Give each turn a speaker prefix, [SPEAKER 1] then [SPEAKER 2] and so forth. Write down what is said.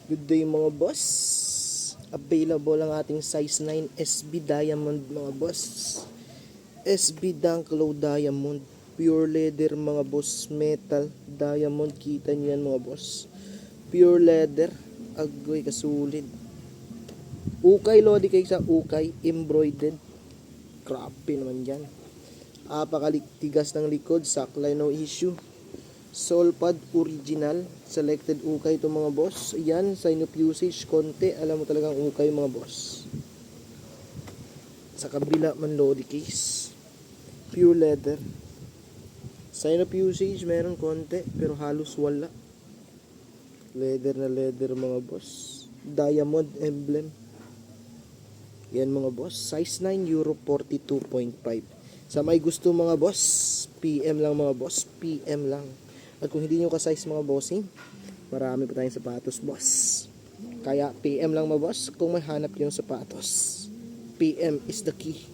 [SPEAKER 1] Good day mga boss. Available ang ating size 9 SB Diamond mga boss. SB Dunk Low Diamond. Pure leather mga boss. Metal diamond. Kita nyo yan mga boss. Pure leather. Agoy kasulid. Ukay lodi kay sa ukay. Embroidered. Grabe naman yan. Apakaliktigas ng likod. Saklay no issue. Solpad original, selected ukay ito mga boss. Yan, sign of usage, konti. Alam mo talagang ukay mga boss. Sa kabila man lodi case. Pure leather. Sign of usage, meron konti, pero halos wala. Leather na leather mga boss. Diamond emblem. Yan mga boss. Size 9, Euro 42.5. Sa may gusto mga boss, PM lang mga boss. PM lang. At kung hindi nyo ka-size mga bossing, marami pa tayong sapatos, boss. Kaya PM lang mga boss kung may hanap yung sapatos. PM is the key.